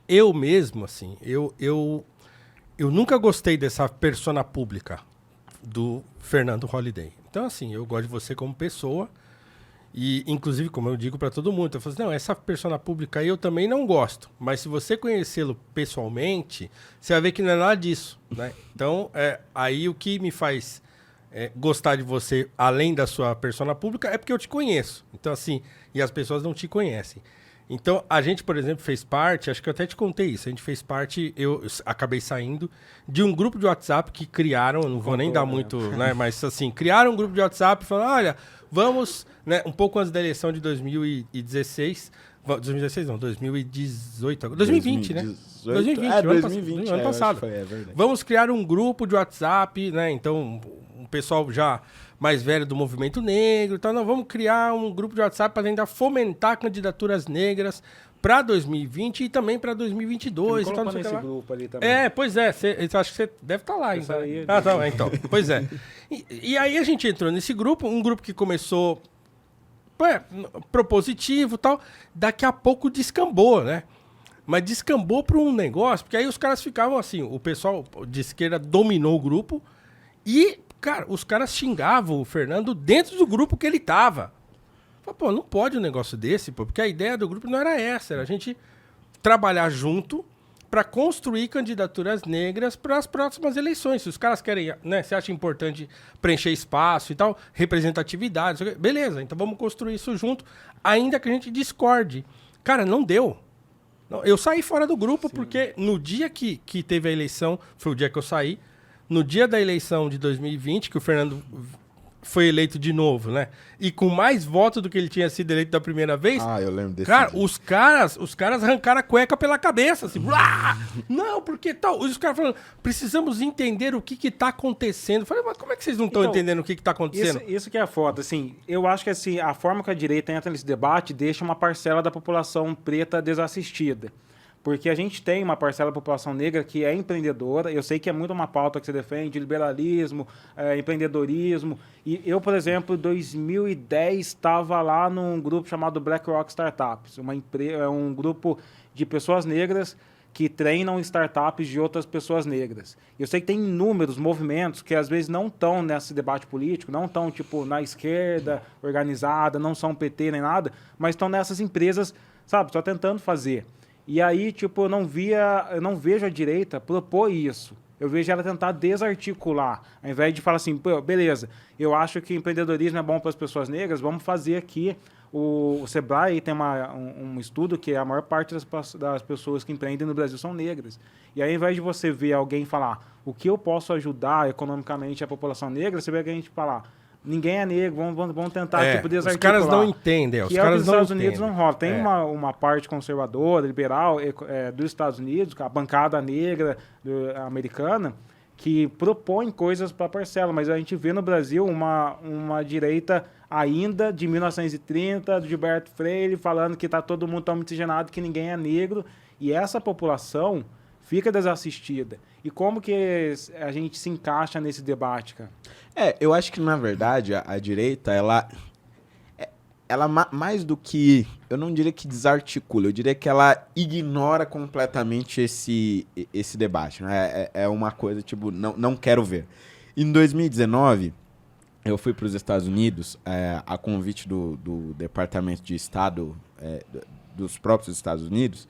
eu mesmo, assim, eu nunca gostei dessa persona pública do Fernando Holliday. Então, assim, eu gosto de você como pessoa. E, inclusive, como eu digo para todo mundo, eu falo assim, não, essa persona pública aí eu também não gosto. Mas se você conhecê-lo pessoalmente, você vai ver que não é nada disso, né? Então, aí o que me faz gostar de você, além da sua persona pública, é porque eu te conheço. Então, assim, e as pessoas não te conhecem. Então, a gente, por exemplo, fez parte, acho que eu até te contei isso, a gente fez parte, eu acabei saindo de um grupo de WhatsApp que criaram, eu não vou nem dar muito, né, mas assim, criaram um grupo de WhatsApp e falaram, olha, vamos, né, um pouco antes da eleição de 2016, 2016 não, 2018, 2020, né? 2020, É, 2020, ano passado. Foi, é verdade. Vamos criar um grupo de WhatsApp, né, então, um pessoal já mais velho do movimento negro, então nós vamos criar um grupo de WhatsApp para ainda fomentar candidaturas negras para 2020 e também para 2022. Você me colocou nesse grupo ali também. Pois é, eu acho que você deve estar lá ainda. Aí, Tá, então, pois é. E aí a gente entrou nesse grupo, um grupo que começou propositivo e tal, daqui a pouco descambou, né? Mas descambou para um negócio, porque aí os caras ficavam assim, o pessoal de esquerda dominou o grupo e, cara, os caras xingavam o Fernando dentro do grupo que ele tava. Pô, não pode um negócio desse, pô, porque a ideia do grupo não era essa, era a gente trabalhar junto para construir candidaturas negras para as próximas eleições. Se os caras querem, né, você acha importante preencher espaço e tal, representatividade, beleza, então vamos construir isso junto, ainda que a gente discorde. Cara, não deu. Eu saí fora do grupo. Sim. Porque no dia que teve a eleição, foi o dia que eu saí, no dia da eleição de 2020, que o Fernando foi eleito de novo, né? E com mais votos do que ele tinha sido eleito da primeira vez. Ah, eu lembro desse cara, dia. Os caras arrancaram a cueca pela cabeça, assim. Não, porque tal. Os caras falando, precisamos entender o que tá acontecendo. Eu falei, mas como é que vocês não estão entendendo o que tá acontecendo? Isso que é a foto, assim. Eu acho que assim, a forma que a direita entra nesse debate deixa uma parcela da população preta desassistida. Porque a gente tem uma parcela da população negra que é empreendedora. Eu sei que é muito uma pauta que você defende, liberalismo, empreendedorismo. E eu, por exemplo, em 2010, estava lá num grupo chamado BlackRock Startups. Um grupo de pessoas negras que treinam startups de outras pessoas negras. Eu sei que tem inúmeros movimentos que às vezes não estão nesse debate político, não estão tipo na esquerda organizada, não são PT nem nada, mas estão nessas empresas, sabe, só tentando fazer. E aí, tipo, eu não vejo a direita propor isso. Eu vejo ela tentar desarticular, ao invés de falar assim, pô, beleza, eu acho que empreendedorismo é bom para as pessoas negras, vamos fazer aqui. O Sebrae tem um estudo que a maior parte das pessoas que empreendem no Brasil são negras. E aí, ao invés de você ver alguém falar o que eu posso ajudar economicamente a população negra, você vê alguém falar, ninguém é negro, vamos tentar tipo, desarticular. Os caras não entendem. Os caras nos Estados Unidos não rola. Tem uma parte conservadora, liberal dos Estados Unidos, a bancada negra americana, que propõe coisas para a parcela. Mas a gente vê no Brasil uma direita ainda de 1930, do Gilberto Freire, falando que está todo mundo tão miscigenado que ninguém é negro. E essa população fica desassistida. E como que a gente se encaixa nesse debate, cara? Eu acho que, na verdade, a direita, ela mais do que... Eu não diria que desarticula, eu diria que ela ignora completamente esse debate. Né? É uma coisa, tipo, não quero ver. Em 2019, eu fui para os Estados Unidos, a convite do Departamento de Estado dos próprios Estados Unidos.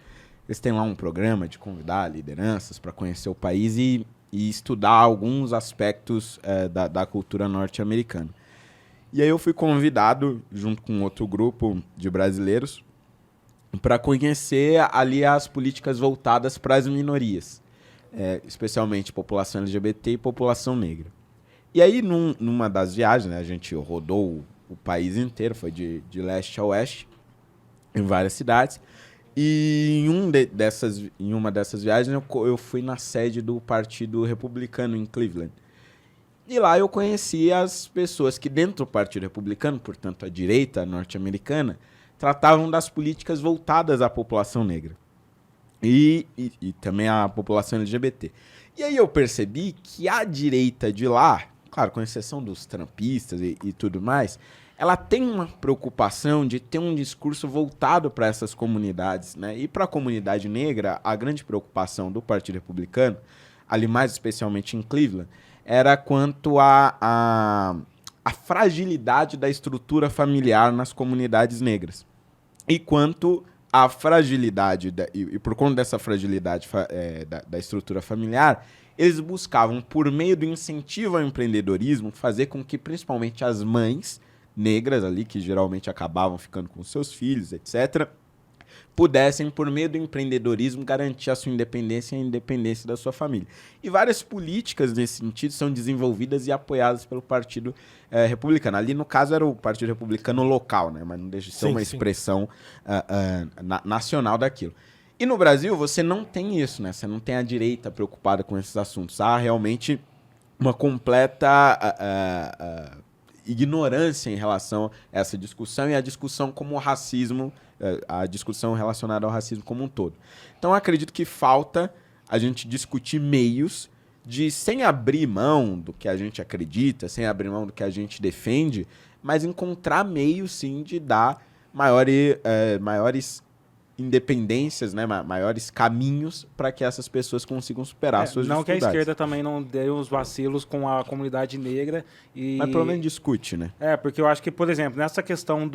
Eles têm lá um programa de convidar lideranças para conhecer o país e estudar alguns aspectos da cultura norte-americana. E aí eu fui convidado, junto com outro grupo de brasileiros, para conhecer ali as políticas voltadas para as minorias, especialmente população LGBT e população negra. E aí, numa das viagens, né, a gente rodou o país inteiro, foi de leste a oeste, em várias cidades. E em uma dessas viagens eu fui na sede do Partido Republicano em Cleveland. E lá eu conheci as pessoas que dentro do Partido Republicano, portanto a direita norte-americana, tratavam das políticas voltadas à população negra. E também à população LGBT. E aí eu percebi que a direita de lá, claro, com exceção dos trumpistas e tudo mais, ela tem uma preocupação de ter um discurso voltado para essas comunidades, né? E para a comunidade negra, a grande preocupação do Partido Republicano, ali mais especialmente em Cleveland, era quanto à fragilidade da estrutura familiar nas comunidades negras. E quanto à fragilidade, e por conta dessa fragilidade da estrutura familiar, eles buscavam, por meio do incentivo ao empreendedorismo, fazer com que principalmente as mães negras ali, que geralmente acabavam ficando com seus filhos, etc., pudessem, por meio do empreendedorismo, garantir a sua independência e a independência da sua família. E várias políticas nesse sentido são desenvolvidas e apoiadas pelo Partido Republicano. Ali, no caso, era o Partido Republicano local, né? Mas não deixa de ser uma expressão nacional daquilo. E no Brasil, você não tem isso, né? Você não tem a direita preocupada com esses assuntos. Há realmente uma completa ignorância em relação a essa discussão e a discussão como o racismo, a discussão relacionada ao racismo como um todo. Então, eu acredito que falta a gente discutir meios de, sem abrir mão do que a gente acredita, sem abrir mão do que a gente defende, mas encontrar meios, sim, de dar maiores independências, né, maiores caminhos para que essas pessoas consigam superar suas não dificuldades. Que a esquerda também não dê os vacilos com a comunidade negra. Mas pelo menos discute, né? Porque eu acho que, por exemplo, nessa questão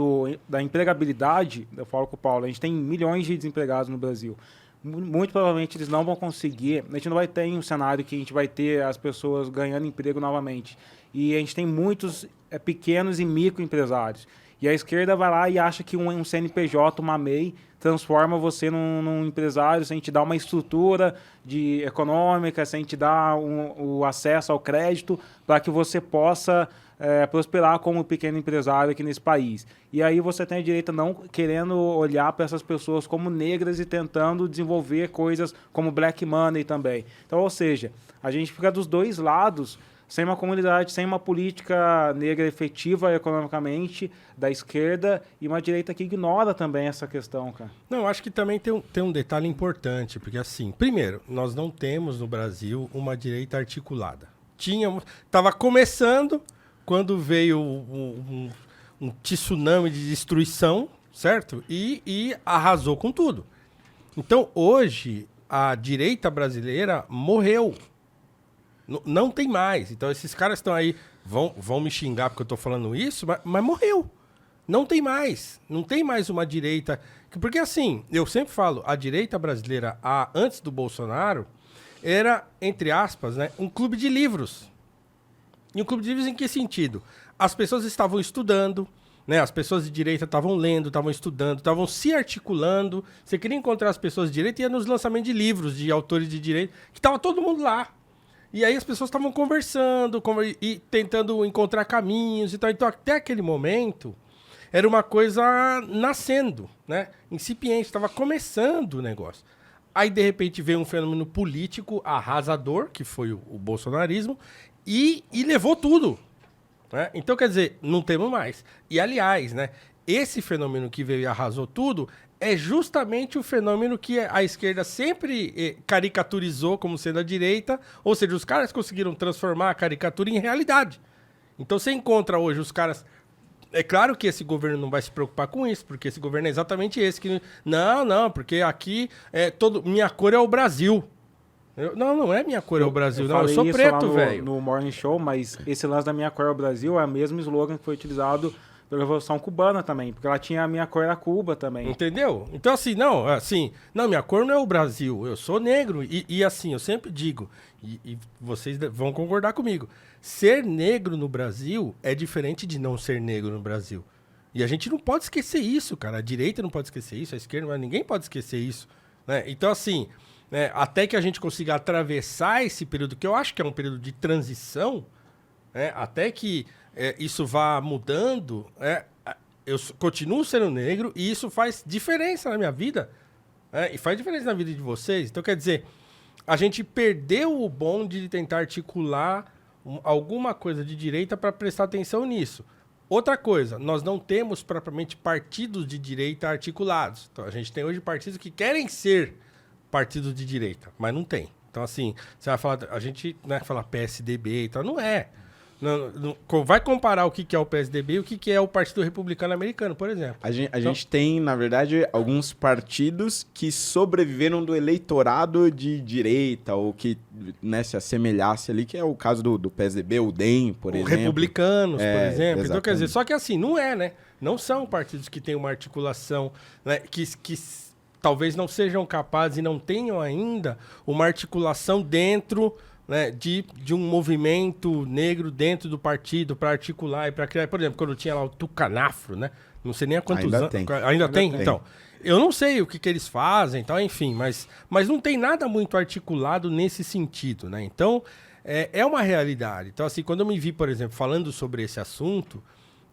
da empregabilidade, eu falo com o Paulo, a gente tem milhões de desempregados no Brasil. Muito provavelmente eles não vão conseguir, a gente não vai ter um cenário que a gente vai ter as pessoas ganhando emprego novamente. E a gente tem muitos pequenos e microempresários. E a esquerda vai lá e acha que um CNPJ, uma MEI, transforma você num empresário, sem te dar uma estrutura econômica, sem te dar o acesso ao crédito para que você possa prosperar como pequeno empresário aqui nesse país. E aí você tem a direita não querendo olhar para essas pessoas como negras e tentando desenvolver coisas como black money também. Então, ou seja, a gente fica dos dois lados, sem uma comunidade, sem uma política negra efetiva economicamente da esquerda e uma direita que ignora também essa questão, cara. Não, acho que também tem um detalhe importante, porque assim, primeiro, nós não temos no Brasil uma direita articulada. Estava começando quando veio um tsunami de destruição, certo? E arrasou com tudo. Então, hoje, a direita brasileira morreu. Não tem mais. Então, esses caras estão aí, vão me xingar porque eu estou falando isso, mas morreu. Não tem mais. Não tem mais uma direita. Porque, assim, eu sempre falo, a direita brasileira, antes do Bolsonaro, era, entre aspas, né, um clube de livros. E um clube de livros em que sentido? As pessoas estavam estudando, né? As pessoas de direita estavam lendo, estavam estudando, estavam se articulando. Você queria encontrar as pessoas de direita e ia nos lançamentos de livros de autores de direita, que estava todo mundo lá. E aí as pessoas estavam conversando e tentando encontrar caminhos e tal. Então, até aquele momento, era uma coisa nascendo, né? Incipiente, estava começando o negócio. Aí, de repente, veio um fenômeno político arrasador, que foi o bolsonarismo, e levou tudo. Né? Então, quer dizer, não temos mais. E, aliás, né, esse fenômeno que veio e arrasou tudo é justamente o fenômeno que a esquerda sempre caricaturizou como sendo a direita, ou seja, os caras conseguiram transformar a caricatura em realidade. Então você encontra hoje os caras... É claro que esse governo não vai se preocupar com isso, porque esse governo é exatamente esse. Não, porque aqui minha cor é o Brasil. Não é minha cor é o Brasil, eu sou preto, velho. No Morning Show, mas esse lance da minha cor é o Brasil é o mesmo slogan que foi utilizado pela Revolução Cubana também, porque ela tinha a minha cor era Cuba também. Entendeu? Então, não, minha cor não é o Brasil, eu sou negro. E assim, eu sempre digo, e vocês vão concordar comigo, ser negro no Brasil é diferente de não ser negro no Brasil. E a gente não pode esquecer isso, cara. A direita não pode esquecer isso, a esquerda, ninguém pode esquecer isso. Né? Então, assim, até que a gente consiga atravessar esse período, que eu acho que é um período de transição, até que isso vá mudando, eu continuo sendo negro e isso faz diferença na minha vida. E faz diferença na vida de vocês. Então, quer dizer, a gente perdeu o bonde de tentar articular alguma coisa de direita para prestar atenção nisso. Outra coisa, nós não temos propriamente partidos de direita articulados. Então, a gente tem hoje partidos que querem ser partidos de direita, mas não tem. Então, assim, você vai falar, a gente fala PSDB e tal, não é. Vai comparar o que é o PSDB e o que é o Partido Republicano Americano, por exemplo. A gente tem, na verdade, alguns partidos que sobreviveram do eleitorado de direita, ou que, né, se assemelhasse ali, que é o caso do PSDB, o DEM, por exemplo. Republicanos, por exemplo. Então, quer dizer, exatamente. só que assim, não é, né? Não são partidos que têm uma articulação, né, que talvez não sejam capazes e não tenham ainda uma articulação dentro, né, de um movimento negro dentro do partido para articular e para criar. Por exemplo, quando tinha lá o Tucanafro, né? Não sei nem há quantos anos. Ainda tem? Então, eu não sei o que eles fazem, então, enfim, mas não tem nada muito articulado nesse sentido, né? Então, é uma realidade. Então, assim, quando eu me vi, por exemplo, falando sobre esse assunto,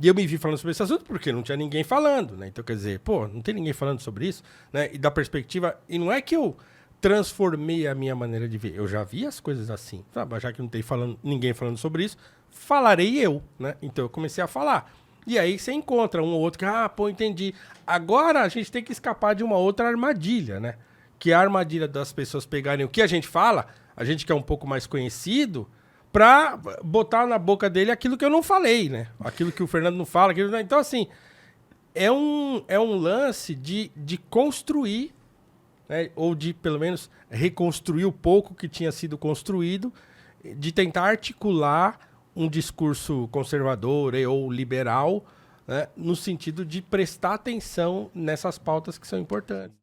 e eu me vi falando sobre esse assunto porque não tinha ninguém falando, né? Então, quer dizer, pô, não tem ninguém falando sobre isso, né? E da perspectiva... E não é que eu transformei a minha maneira de ver. Eu já vi as coisas assim. Sabe? Já que não tem ninguém falando sobre isso, falarei eu, né? Então eu comecei a falar. E aí você encontra um ou outro que, pô, entendi. Agora a gente tem que escapar de uma outra armadilha, né? Que é a armadilha das pessoas pegarem o que a gente fala, a gente que é um pouco mais conhecido, pra botar na boca dele aquilo que eu não falei, né? Aquilo que o Fernando não fala. Então, assim, é um lance de construir, né, ou de, pelo menos, reconstruir o pouco que tinha sido construído, de tentar articular um discurso conservador ou liberal, né, no sentido de prestar atenção nessas pautas que são importantes.